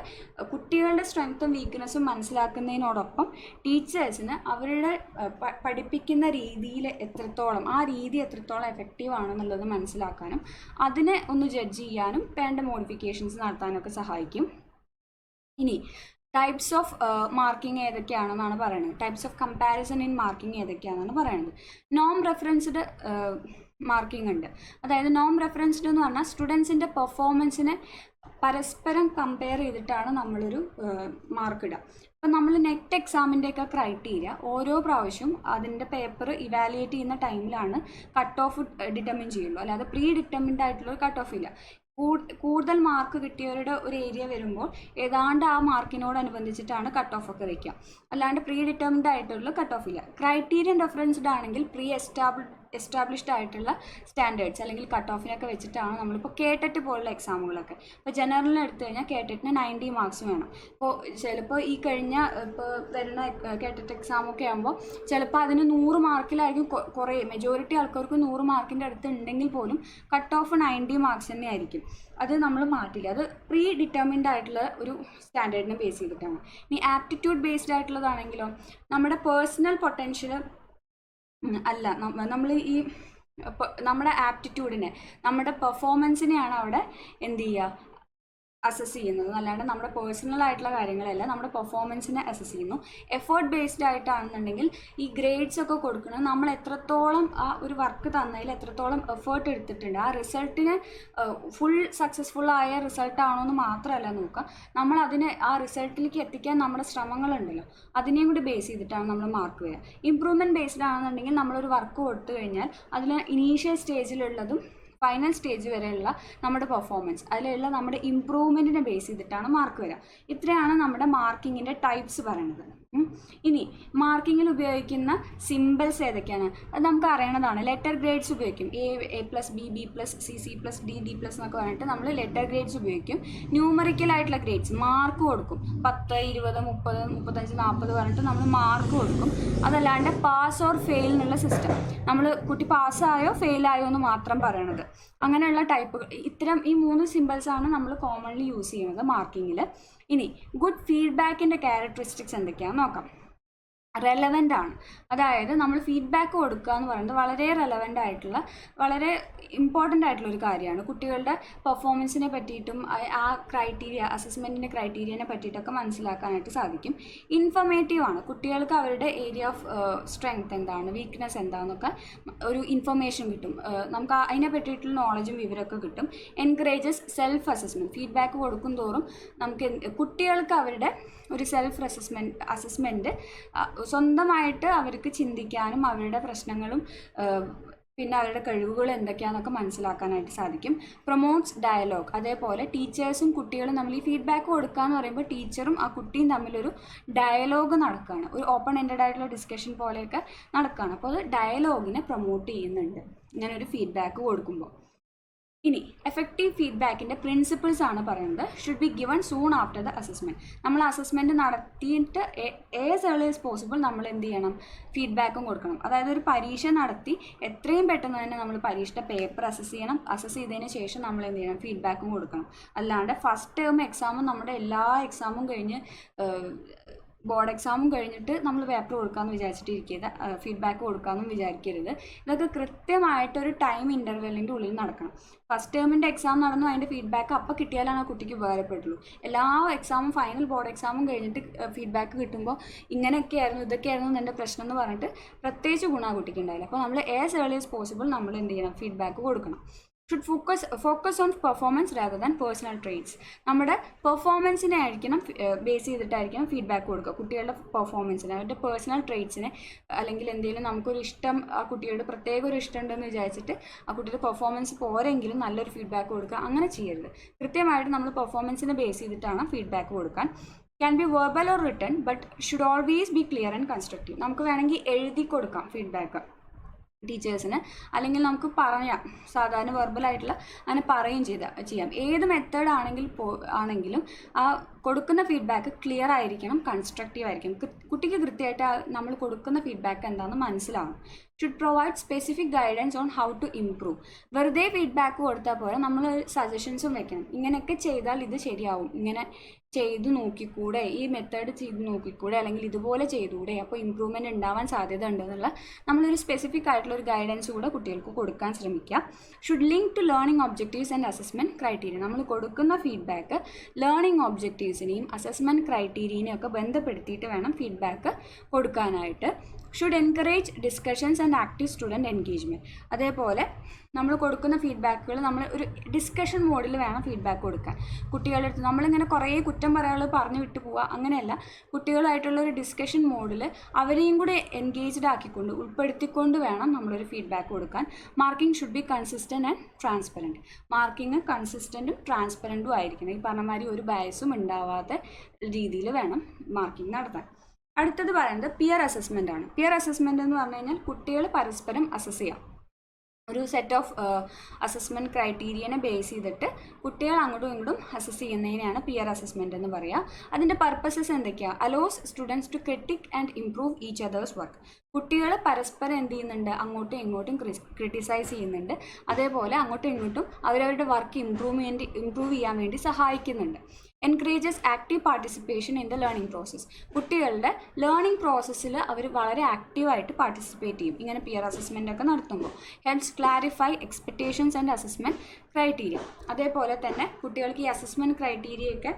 കുട്ടികളുടെ സ്ട്രെങ്ത്തും വീക്ക്നെസ്സും മനസ്സിലാക്കുന്നതിനോടൊപ്പം ടീച്ചേഴ്സിന് അവരുടെ പഠിപ്പിക്കുന്ന രീതിയിൽ ആ രീതി എത്രത്തോളം എഫക്റ്റീവ് ആണെന്നുള്ളത് മനസ്സിലാക്കാനും അതിനെ ഒന്ന് ജഡ്ജ് ചെയ്യാനും വേണ്ട മോഡിഫിക്കേഷൻസ് നടത്താനൊക്കെ സഹായിക്കും. ഇനി ടൈപ്സ് ഓഫ് മാർക്കിംഗ് ഏതൊക്കെയാണെന്നാണ് പറയുന്നത്. Types of comparison in marking ഏതൊക്കെയാണെന്നാണ് പറയുന്നത്. നോം റെഫറൻസ്ഡ് മാർക്കിംഗ് ഉണ്ട്. അതായത് നോം റെഫറൻസ്ഡ് എന്ന് പറഞ്ഞാൽ സ്റ്റുഡൻസിൻ്റെ പെർഫോമൻസിനെ പരസ്പരം കമ്പയർ ചെയ്തിട്ടാണ് നമ്മളൊരു മാർക്ക് ഇടുക. അപ്പം നമ്മൾ നെറ്റ് എക്സാമിൻ്റെയൊക്കെ ക്രൈറ്റീരിയ ഓരോ പ്രാവശ്യവും അതിൻ്റെ പേപ്പർ ഇവാലുവേറ്റ് ചെയ്യുന്ന ടൈമിലാണ് കട്ട് ഓഫ് ഡിറ്റർമിൻ ചെയ്യുള്ളൂ. അല്ലാതെ പ്രീ ഡിറ്റർമിൻഡ് ആയിട്ടുള്ള ഒരു കട്ട് ഓഫ് ഇല്ല. കൂടുതൽ മാർക്ക് കിട്ടിയവരുടെ ഒരു ഏരിയ വരുമ്പോൾ ഏതാണ്ട് ആ മാർക്കിനോടനുബന്ധിച്ചിട്ടാണ് കട്ട് ഓഫ് ഒക്കെ വയ്ക്കുക. അല്ലാണ്ട് പ്രീ ഡിറ്റർമിൻഡ് ആയിട്ടുള്ള കട്ട് ഓഫ് ഇല്ല. ക്രൈറ്റീരിയൻ റെഫറൻസ്ഡ് ആണെങ്കിൽ പ്രീ എസ്റ്റാബ്ലിഷ്ഡ് ആയിട്ടുള്ള സ്റ്റാൻഡേർഡ്സ് അല്ലെങ്കിൽ കട്ട് ഓഫിനൊക്കെ വെച്ചിട്ടാണ് നമ്മളിപ്പോൾ കേട്ടറ്റ് പോലുള്ള എക്സാമുകളൊക്കെ. ഇപ്പോൾ ജനറലിൽ എടുത്തു കഴിഞ്ഞാൽ കേട്ടറ്റിന് 90 മാർക്സ് വേണം. ഇപ്പോൾ ചിലപ്പോൾ ഈ ഇപ്പോൾ വരുന്ന കേട്ടറ്റ് എക്സാമൊക്കെ ആകുമ്പോൾ ചിലപ്പോൾ അതിന് 100 മാർക്കിലായിരിക്കും. കുറേ മെജോറിറ്റി ആൾക്കാർക്ക് 100 മാർക്കിൻ്റെ അടുത്ത് ഉണ്ടെങ്കിൽ പോലും കട്ട് ഓഫ് 90 മാർക്സ് തന്നെ ആയിരിക്കും. അത് നമ്മൾ മാറ്റില്ല. അത് പ്രീ ഡിറ്റർമിൻഡ് ആയിട്ടുള്ള ഒരു സ്റ്റാൻഡേർഡിനെ ബേസ് ചെയ്തിട്ടാണ്. ഇനി ആപ്റ്റിറ്റ്യൂഡ് ബേസ്ഡ് ആയിട്ടുള്ളതാണെങ്കിലോ നമ്മുടെ പേഴ്സണൽ പൊട്ടൻഷ്യൽ അല്ല, നമ്മുടെ ആപ്റ്റിറ്റ്യൂഡിനെ, നമ്മുടെ പെർഫോമൻസിനെയാണ് അവിടെ എന്ത് ചെയ്യുക, അസസ് ചെയ്യുന്നത്. അല്ലാണ്ട് നമ്മുടെ പേഴ്സണൽ ആയിട്ടുള്ള കാര്യങ്ങളല്ല, നമ്മുടെ പെർഫോമൻസിനെ അസസ് ചെയ്യുന്നു. എഫേർട്ട് ബേസ്ഡ് ആയിട്ടാണെന്നുണ്ടെങ്കിൽ ഈ ഗ്രേഡ്സ് ഒക്കെ കൊടുക്കുന്നത് നമ്മൾ എത്രത്തോളം ആ ഒരു വർക്ക് തന്നതിൽ എത്രത്തോളം എഫേർട്ട് എടുത്തിട്ടുണ്ട്, ആ റിസൾട്ടിന് ഫുൾ സക്സസ്ഫുള്ളായ റിസൾട്ടാണോ എന്ന് മാത്രമല്ല നോക്കുക, നമ്മൾ ആ റിസൾട്ടിലേക്ക് എത്തിക്കാൻ നമ്മുടെ ശ്രമങ്ങളുണ്ടല്ലോ അതിനെയും കൂടി ബേസ് ചെയ്തിട്ടാണ് നമ്മൾ മാർക്ക് വരിക. ഇംപ്രൂവ്മെൻറ്റ് ബേസ്ഡ് ആണെന്നുണ്ടെങ്കിൽ നമ്മളൊരു വർക്ക് കൊടുത്തു കഴിഞ്ഞാൽ അതിൽ ഇനീഷ്യൽ സ്റ്റേജിലുള്ളതും ഫൈനൽ സ്റ്റേജ് വരെയുള്ള നമ്മുടെ പെർഫോമൻസ്, അതിലുള്ള നമ്മുടെ ഇംപ്രൂവ്മെൻറ്റിനെ ബേസ് ചെയ്തിട്ടാണ് മാർക്ക് വരിക. ഇത്രയാണ് നമ്മുടെ മാർക്കിങ്ങിൻ്റെ ടൈപ്സ് പറയുന്നത്. ഇനി മാർക്കിങ്ങിൽ ഉപയോഗിക്കുന്ന സിമ്പിൾസ് ഏതൊക്കെയാണ് അത് നമുക്ക് അറിയണതാണ്. ലെറ്റർ ഗ്രേഡ്സ് ഉപയോഗിക്കും. A+, B+, C+, D+, എന്നൊക്കെ പറഞ്ഞിട്ട് നമ്മൾ ലെറ്റർ ഗ്രേഡ്സ് ഉപയോഗിക്കും. ന്യൂമറിക്കൽ ആയിട്ടുള്ള ഗ്രേഡ്സ് മാർക്ക് കൊടുക്കും. 10, 20, 30, 35, 40 പറഞ്ഞിട്ട് നമ്മൾ മാർക്ക് കൊടുക്കും. അതല്ലാണ്ട് പാസ് ഓർ ഫെയിൽ എന്നുള്ള സിസ്റ്റം, നമ്മൾ കുട്ടി പാസ്സായോ ഫെയിലായോ എന്ന് മാത്രം പറയണത്, അങ്ങനെയുള്ള ടൈപ്പുകൾ. ഈ 3 സിമ്പിൾസാണ് നമ്മൾ കോമൺലി യൂസ് ചെയ്യുന്നത് മാർക്കിങ്ങിൽ. ഇനി ഗുഡ് ഫീഡ്ബാക്കിൻ്റെ ക്യാരക്ടറിസ്റ്റിക്സ് എന്തൊക്കെയാണെന്ന് നോക്കാം. റെലവൻ്റ് ആണ്. അതായത് നമ്മൾ ഫീഡ്ബാക്ക് കൊടുക്കുക എന്ന് പറയുന്നത് വളരെ റെലവൻ്റ് ആയിട്ടുള്ള, വളരെ ഇമ്പോർട്ടൻ്റ് ആയിട്ടുള്ള ഒരു കാര്യമാണ്. കുട്ടികളുടെ പെർഫോമൻസിനെ പറ്റിയിട്ടും ആ ക്രൈറ്റീരിയ, അസസ്മെൻറ്റിൻ്റെ ക്രൈറ്റീരിയനെ പറ്റിയിട്ടൊക്കെ മനസ്സിലാക്കാനായിട്ട് സാധിക്കും. ഇൻഫർമേറ്റീവ് ആണ്. കുട്ടികൾക്ക് അവരുടെ ഏരിയ ഓഫ് സ്ട്രെങ്ത് എന്താണ്, വീക്ക്നെസ് എന്താണെന്നൊക്കെ ഒരു ഇൻഫർമേഷൻ കിട്ടും. നമുക്ക് അതിനെ പറ്റിയിട്ടുള്ള നോളജും വിവരമൊക്കെ കിട്ടും. Encourages self assessment. ഫീഡ്ബാക്ക് കൊടുക്കും തോറും നമുക്ക് കുട്ടികൾക്ക് അവരുടെ ഒരു സെൽഫ് അസസ്മെൻറ്റ് സ്വന്തമായിട്ട് അവർക്ക് ചിന്തിക്കാനും അവരുടെ പ്രശ്നങ്ങളും പിന്നെ അവരുടെ കഴിവുകൾ എന്തൊക്കെയാണെന്നൊക്കെ മനസ്സിലാക്കാനായിട്ട് സാധിക്കും. Promotes dialogue. അതേപോലെ ടീച്ചേഴ്സും കുട്ടികളും നമ്മൾ ഈ ഫീഡ്ബാക്ക് കൊടുക്കുക എന്ന് പറയുമ്പോൾ ടീച്ചറും ആ കുട്ടിയും തമ്മിലൊരു ഡയലോഗ് നടക്കുകയാണ്. ഒരു ഓപ്പൺ എൻഡഡ് ആയിട്ടുള്ള ഡിസ്കഷൻ പോലെയൊക്കെ നടക്കുകയാണ്. അപ്പോൾ അത് ഡയലോഗിനെ പ്രൊമോട്ട് ചെയ്യുന്നുണ്ട് ഇങ്ങനൊരു ഫീഡ്ബാക്ക് കൊടുക്കുമ്പോൾ. ഇനി എഫക്റ്റീവ് ഫീഡ്ബാക്കിൻ്റെ പ്രിൻസിപ്പിൾസ് ആണ് പറയുന്നത്. Should be given soon after the assessment. നമ്മൾ അസസ്മെൻറ്റ് നടത്തിയിട്ട് ഏസ് ഏർലി ആസ് പോസിബിൾ നമ്മൾ എന്ത് ചെയ്യണം, ഫീഡ്ബാക്കും കൊടുക്കണം. അതായത് ഒരു പരീക്ഷ നടത്തി എത്രയും പെട്ടെന്ന് തന്നെ നമ്മൾ പരീക്ഷയുടെ പേപ്പർ അസസ് ചെയ്യണം. അസസ് ചെയ്തതിന് ശേഷം നമ്മൾ എന്ത് ചെയ്യണം, ഫീഡ്ബാക്കും കൊടുക്കണം. അല്ലാണ്ട് ഫസ്റ്റ് ടേം എക്സാമും നമ്മുടെ എല്ലാ എക്സാമും കഴിഞ്ഞ് ബോർഡ് എക്സാമും കഴിഞ്ഞിട്ട് നമ്മൾ പേപ്പർ കൊടുക്കാമെന്ന് വിചാരിച്ചിട്ടിരിക്കരുത്, ഫീഡ്ബാക്ക് കൊടുക്കാമെന്നും വിചാരിക്കരുത്. ഇതൊക്കെ കൃത്യമായിട്ടൊരു ടൈം ഇൻ്റർവെല്ലിൻ്റെ ഉള്ളിൽ നടക്കണം. ഫസ്റ്റ് ടേമിൻ്റെ എക്സാം നടന്നു, അതിൻ്റെ ഫീഡ്ബാക്ക് അപ്പോൾ കിട്ടിയാലാണ് ആ കുട്ടിക്ക് ഉപകാരപ്പെട്ടുള്ളൂ. എല്ലാ എക്സാമും ഫൈനൽ ബോർഡ് എക്സാമും കഴിഞ്ഞിട്ട് ഫീഡ്ബാക്ക് കിട്ടുമ്പോൾ ഇങ്ങനെയൊക്കെയായിരുന്നു ഇതൊക്കെയായിരുന്നു എൻ്റെ പ്രശ്നം എന്ന് പറഞ്ഞിട്ട് പ്രത്യേകിച്ച് ഗുണം ആ കുട്ടിക്ക് ഉണ്ടായില്ല. അപ്പോൾ നമ്മൾ ആസ് ഏർലി ആസ് പോസിബിൾ നമ്മൾ എന്ത് ചെയ്യണം, ഫീഡ്ബാക്ക് കൊടുക്കണം. Should focus on performance രാദർ than personal traits. നമ്മുടെ പെർഫോമൻസിനെ ആയിരിക്കണം ബേസ് ചെയ്തിട്ടായിരിക്കണം ഫീഡ്ബാക്ക് കൊടുക്കുക. കുട്ടികളുടെ പെർഫോമൻസിനെ, അവരുടെ പേഴ്സണൽ ട്രെയ്റ്റ്സിനെ, അല്ലെങ്കിൽ എന്തെങ്കിലും നമുക്കൊരു ഇഷ്ടം, ആ കുട്ടിയുടെ പ്രത്യേക ഒരു ഇഷ്ടം ഉണ്ടെന്ന് വിചാരിച്ചിട്ട് ആ കുട്ടിയുടെ പെർഫോമൻസ് പോരെങ്കിലും നല്ലൊരു ഫീഡ്ബാക്ക് കൊടുക്കുക. അങ്ങനെ ചെയ്യരുത്. കൃത്യമായിട്ട് നമ്മൾ പെർഫോമൻസിനെ ബേസ് ചെയ്തിട്ടാണ് ഫീഡ്ബാക്ക് കൊടുക്കാൻ. Can be verbal or written but should always be clear and constructive. നമുക്ക് വേണമെങ്കിൽ എഴുതി കൊടുക്കാം ഫീഡ്ബാക്ക് ടീച്ചേഴ്സിന്, അല്ലെങ്കിൽ നമുക്ക് പറയാം, സാധാരണ വെർബലായിട്ടുള്ള അങ്ങനെ പറയുകയും ചെയ്യാം. ഏത് മെത്തേഡ് ആണെങ്കിലും ആ കൊടുക്കുന്ന ഫീഡ്ബാക്ക് ക്ലിയർ ആയിരിക്കണം, കൺസ്ട്രക്റ്റീവ് ആയിരിക്കണം. കുട്ടിക്ക് കൃത്യമായിട്ട് നമ്മൾ കൊടുക്കുന്ന ഫീഡ്ബാക്ക് എന്താണെന്ന് മനസ്സിലാവണം. Should provide specific guidance on how to improve. വെറുതെ ഫീഡ്ബാക്ക് കൊടുത്താൽ പോലെ നമ്മൾ സജഷൻസും വെക്കണം. ഇങ്ങനെയൊക്കെ ചെയ്താൽ ഇത് ശരിയാവും, ഇങ്ങനെ ചെയ്തു നോക്കിക്കൂടെ, ഈ മെത്തേഡ് ചെയ്ത് നോക്കിക്കൂടെ, അല്ലെങ്കിൽ ഇതുപോലെ ചെയ്തുകൂടെ, അപ്പോൾ ഇമ്പ്രൂവ്മെൻറ്റ് ഉണ്ടാവാൻ സാധ്യത ഉണ്ടെന്നുള്ള നമ്മളൊരു സ്പെസിഫിക് ആയിട്ടുള്ള ഒരു ഗൈഡൻസ് കൂടെ കുട്ടികൾക്ക് കൊടുക്കാൻ ശ്രമിക്കുക. Should link to learning objectives and assessment criteria. നമ്മൾ കൊടുക്കുന്ന ഫീഡ്ബാക്ക് ലേണിംഗ് ഒബ്ജക്റ്റീവ്സിനെയും അസസ്മെൻറ്റ് ക്രൈറ്റീരിയനെയും ഒക്കെ ബന്ധപ്പെടുത്തിയിട്ട് വേണം ഫീഡ്ബാക്ക് കൊടുക്കാനായിട്ട്. Should encourage discussions and active student engagement. അതേപോലെ നമ്മൾ കൊടുക്കുന്ന ഫീഡ്ബാക്കുകൾ നമ്മൾ ഒരു ഡിസ്കഷൻ മോഡിൽ വേണം ഫീഡ്ബാക്ക് കൊടുക്കാൻ. കുട്ടികളുടെ അടുത്ത് നമ്മളിങ്ങനെ കുറേ കുറ്റം പറയാനുള്ളത് പറഞ്ഞു വിട്ടു പോവുക, അങ്ങനെയല്ല. കുട്ടികളായിട്ടുള്ള ഒരു ഡിസ്കഷൻ മോഡിൽ അവരെയും കൂടെ എൻഗേജ്ഡ് ആക്കിക്കൊണ്ട്, ഉൾപ്പെടുത്തിക്കൊണ്ട് വേണം നമ്മളൊരു ഫീഡ്ബാക്ക് കൊടുക്കാൻ. Marking should be consistent and transparent. Marking കൺസിസ്റ്റൻറ്റും ട്രാൻസ്പെറൻറ്റും ആയിരിക്കണം. ഈ പറഞ്ഞ മാതിരി ഒരു ബയസും ഉണ്ടാവാത്ത രീതിയിൽ വേണം മാർക്കിംഗ് നടത്താൻ. അടുത്തത് പറയുന്നത് പിയർ അസസ്മെൻ്റ് ആണ്. പിയർ അസസ്മെൻ്റ് എന്ന് പറഞ്ഞു കഴിഞ്ഞാൽ കുട്ടികൾ പരസ്പരം അസസ് ചെയ്യാം. ഒരു സെറ്റ് ഓഫ് അസസ്മെൻറ്റ് ക്രൈറ്റീരിയനെ ബേസ് ചെയ്തിട്ട് കുട്ടികൾ അങ്ങോട്ടും ഇങ്ങോട്ടും അസസ് ചെയ്യുന്നതിനെയാണ് പിയർ അസസ്മെൻറ്റ് എന്ന് പറയുക. അതിൻ്റെ പർപ്പസസ് എന്തൊക്കെയാണ്? Allows students to critique and improve each others work. കുട്ടികൾ പരസ്പരം എന്ത് ചെയ്യുന്നുണ്ട്, അങ്ങോട്ടും ഇങ്ങോട്ടും ക്രിട്ടിസൈസ് ചെയ്യുന്നുണ്ട്. അതേപോലെ അങ്ങോട്ടും ഇങ്ങോട്ടും അവരവരുടെ വർക്ക് ഇംപ്രൂവ് ചെയ്യാൻ വേണ്ടി സഹായിക്കുന്നുണ്ട്. Encourages active participation in the learning process. കുട്ടികളുടെ ലേണിംഗ് പ്രോസസ്സിൽ അവർ വളരെ ആക്റ്റീവായിട്ട് പാർട്ടിസിപ്പേറ്റ് ചെയ്യും ഇങ്ങനെ പിയർ അസസ്മെൻ്റ് ഒക്കെ നടത്തുമ്പോൾ. Helps clarify expectations and assessment criteria. അതേപോലെ തന്നെ കുട്ടികൾക്ക് ഈ അസസ്മെൻറ്റ് ക്രൈറ്റീരിയയൊക്കെ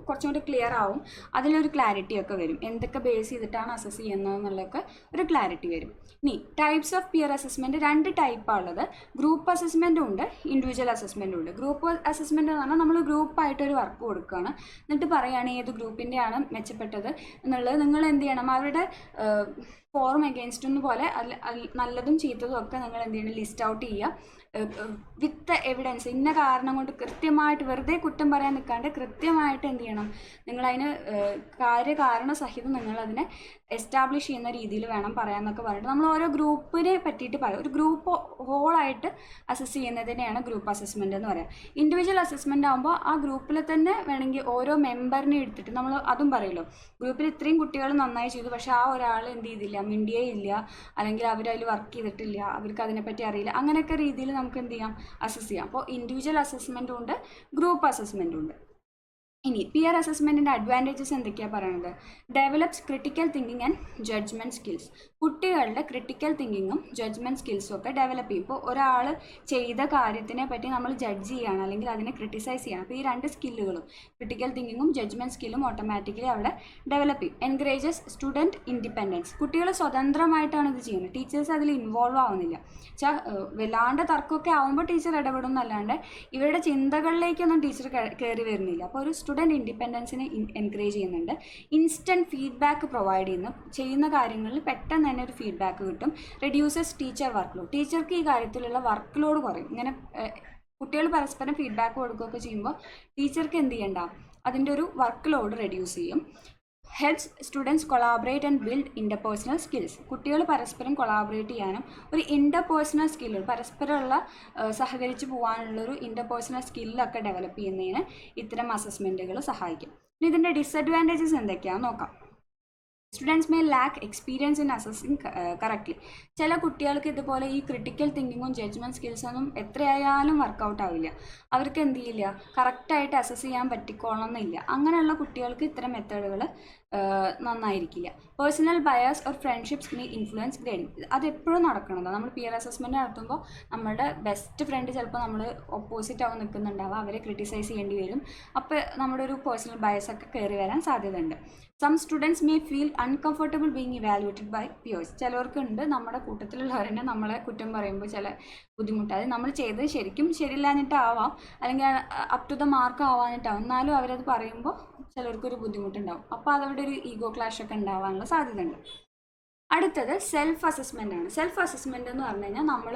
കുറച്ചും കൂടി ക്ലിയർ ആവും, അതിലൊരു ക്ലാരിറ്റി ഒക്കെ വരും. എന്തൊക്കെ ബേസ് ചെയ്തിട്ടാണ് അസസ് ചെയ്യുന്നത് എന്നുള്ളതൊക്കെ ഒരു ക്ലാരിറ്റി വരും. ഇനി ടൈപ്സ് ഓഫ് പിയർ അസസ്മെൻറ്റ് 2 ടൈപ്പാണ് ഉള്ളത്. ഗ്രൂപ്പ് അസസ്മെൻറ്റും ഉണ്ട്, ഇൻഡിവിജ്വൽ അസസ്മെൻറ്റും ഉണ്ട്. ഗ്രൂപ്പ് അസസ്മെൻറ്റ് എന്ന് പറഞ്ഞാൽ നമ്മൾ ഗ്രൂപ്പായിട്ടൊരു വർക്ക് കൊടുക്കുകയാണ്, എന്നിട്ട് പറയുകയാണ് ഏത് ഗ്രൂപ്പിൻ്റെയാണ് മെച്ചപ്പെട്ടത് എന്നുള്ളത്. നിങ്ങൾ എന്ത് ചെയ്യണം, അവരുടെ ഫോറും എഗെയിൻസ്റ്റും പോലെ നല്ലതും ചീത്തതും ഒക്കെ നിങ്ങൾ എന്ത് ചെയ്യണം, ലിസ്റ്റ് ഔട്ട് ചെയ്യുക വിത്ത് എവിഡൻസ്. ഇന്ന കാരണം കൊണ്ട് കൃത്യമായിട്ട് വെറുതെ കുറ്റം പറയാൻ നിൽക്കാണ്ട് കൃത്യമായിട്ട് എന്ത് ചെയ്യണം, നിങ്ങളതിന് കാര്യകാരണ സഹിതം നിങ്ങളതിനെ എസ്റ്റാബ്ലിഷ് ചെയ്യുന്ന രീതിയിൽ വേണം പറയാമെന്നൊക്കെ പറഞ്ഞിട്ട് നമ്മൾ ഓരോ ഗ്രൂപ്പിനെ പറ്റിയിട്ട് പറയാം. ഒരു ഗ്രൂപ്പ് ഹോളായിട്ട് അസസ് ചെയ്യുന്നതിനെയാണ് ഗ്രൂപ്പ് അസസ്മെൻ്റ് എന്ന് പറയാം. ഇൻഡിവിജ്വൽ അസസ്മെൻ്റ് ആകുമ്പോൾ ആ ഗ്രൂപ്പിൽ തന്നെ വേണമെങ്കിൽ ഓരോ മെമ്പറിനെ എടുത്തിട്ട് നമ്മൾ അതും പറയുമല്ലോ, ഗ്രൂപ്പിൽ ഇത്രയും കുട്ടികൾ നന്നായി ചെയ്തു, പക്ഷേ ആ ഒരാൾ എന്ത് ചെയ്തില്ല, മിണ്ടിയേ ഇല്ല, അല്ലെങ്കിൽ അവരതിൽ വർക്ക് ചെയ്തിട്ടില്ല, അവർക്ക് അതിനെപ്പറ്റി അറിയില്ല, അങ്ങനെയൊക്കെ രീതിയിൽ നമുക്ക് എന്ത് ചെയ്യാം, അസസ് ചെയ്യാം. അപ്പോൾ ഇൻഡിവിജ്വൽ അസസ്മെൻറ്റും ഉണ്ട്, ഗ്രൂപ്പ് അസസ്മെൻറ്റും ഉണ്ട്. ഇനി പിയർ അസസ്മെൻറ്റിൻ്റെ അഡ്വാൻറ്റേജസ് എന്തൊക്കെയാണ് പറയുന്നത്? Develops critical thinking and judgement skills. കുട്ടികളുടെ ക്രിട്ടിക്കൽ തിങ്കിങ്ങും ജഡ്ജ്മെൻറ്റ് സ്കിൽസും ഒക്കെ ഡെവലപ്പ് ചെയ്യും. ഇപ്പോൾ ഒരാൾ ചെയ്ത കാര്യത്തിനെ പറ്റി നമ്മൾ ജഡ്ജ് ചെയ്യുകയാണ്, അല്ലെങ്കിൽ അതിനെ ക്രിട്ടിസൈസ് ചെയ്യണം. അപ്പോൾ ഈ 2 സ്കില്ലുകളും, ക്രിട്ടിക്കൽ തിങ്കിങ്ങും ജഡ്ജ്മെൻറ്റ് സ്കില്ലും ഓട്ടോമാറ്റിക്കലി അവിടെ ഡെവലപ്പ് ചെയ്യും. Encourages student independence. കുട്ടികൾ സ്വതന്ത്രമായിട്ടാണ് ഇത് ചെയ്യുന്നത്, ടീച്ചേഴ്സ് അതിൽ ഇൻവോൾവ് ആവുന്നില്ല. വല്ലാണ്ട് തർക്കമൊക്കെ ആവുമ്പോൾ ടീച്ചർ ഇടപെടും എന്നല്ലാണ്ട് ഇവരുടെ ചിന്തകളിലേക്കൊന്നും ടീച്ചർ കയറി വരുന്നില്ല. അപ്പോൾ ഒരു സ്റ്റുഡൻറ്റ് ഇൻഡിപെൻഡൻസിനെ എൻകറേജ് ചെയ്യുന്നുണ്ട്. ഇൻസ്റ്റൻറ്റ് ഫീഡ്ബാക്ക് പ്രൊവൈഡ് ചെയ്യുന്ന കാര്യങ്ങളിൽ പെട്ടെന്ന് തന്നെ ഒരു ഫീഡ്ബാക്ക് കിട്ടും. Reduces teacher work load. ടീച്ചർക്ക് ഈ കാര്യത്തിലുള്ള വർക്ക് ലോഡ് കുറയും. ഇങ്ങനെ കുട്ടികൾ പരസ്പരം ഫീഡ്ബാക്ക് കൊടുക്കുകയൊക്കെ ചെയ്യുമ്പോൾ ടീച്ചർക്ക് എന്ത് ചെയ്യണ്ട, അതിൻ്റെ ഒരു വർക്ക് ലോഡ് റെഡ്യൂസ് ചെയ്യും. Helps students collaborate and build interpersonal skills. കുട്ടികൾ പരസ്പരം കൊളാബറേറ്റ് ചെയ്യാനും ഒരു ഇൻ്റർപേഴ്സണൽ സ്കില്ല്, പരസ്പരമുള്ള സഹകരിച്ച് പോകാനുള്ളൊരു ഇൻ്റർപേഴ്സണൽ സ്കില്ലൊക്കെ ഡെവലപ്പ് ചെയ്യുന്നതിന് ഇത്തരം അസസ്മെൻറ്റുകൾ സഹായിക്കും. ഇനി ഇതിൻ്റെ ഡിസഡ്വാൻറ്റേജസ് എന്തൊക്കെയാണെന്ന് നോക്കാം. Students may lack experience in assessing correctly. ചില കുട്ടികൾക്ക് ഇതുപോലെ ഈ ക്രിട്ടിക്കൽ തിങ്കിങ്ങും ജഡ്ജ്മെൻറ്റ് സ്കിൽസൊന്നും എത്രയായാലും വർക്കൗട്ട് ആവില്ല. അവർക്ക് എന്ത് ചെയ്യില്ല, കറക്റ്റായിട്ട് അസസ് ചെയ്യാൻ പറ്റിക്കോളണമെന്നില്ല. അങ്ങനെയുള്ള കുട്ടികൾക്ക് ഇത്തരം മെത്തേഡുകൾ നന്നായിരിക്കില്ല. Personal bias or friendships may influence grading. അതെപ്പോഴും നടക്കണതാണ്. നമ്മൾ പിയർ അസസ്മെൻറ്റ് നടത്തുമ്പോൾ നമ്മുടെ ബെസ്റ്റ് ഫ്രണ്ട് ചിലപ്പോൾ നമ്മൾ ഓപ്പോസിറ്റ് ആവും നിൽക്കുന്നുണ്ടാവുക, അവരെ ക്രിട്ടിസൈസ് ചെയ്യേണ്ടി വരും. അപ്പോൾ നമ്മുടെ ഒരു പേഴ്സണൽ ബയസൊക്കെ കയറി വരാൻ സാധ്യതയുണ്ട്. Some students may feel uncomfortable being evaluated by peers. ചിലവർക്കുണ്ട് നമ്മുടെ കൂട്ടത്തിലുള്ളവരെന്നെ നമ്മളെ കുറ്റം പറയുമ്പോൾ ചില ബുദ്ധിമുട്ട്. അത് നമ്മൾ ചെയ്തത് ശരിക്കും ശരിയില്ലാഞ്ഞിട്ടാവാം, അല്ലെങ്കിൽ അപ് ടു ദ മാർക്ക് ആവാഞ്ഞിട്ടാവും. എന്നാലും അവരത് പറയുമ്പോൾ ചിലർക്കൊരു ബുദ്ധിമുട്ടുണ്ടാവും. അപ്പോൾ അതവിടെ ഒരു ഈഗോ ക്ലാഷ് ഒക്കെ ഉണ്ടാവാനുള്ള സാധ്യതയുണ്ട്. അടുത്തത് സെൽഫ് അസസ്മെൻ്റ് ആണ്. സെൽഫ് അസസ്മെൻ്റ് എന്ന് പറഞ്ഞു കഴിഞ്ഞാൽ നമ്മൾ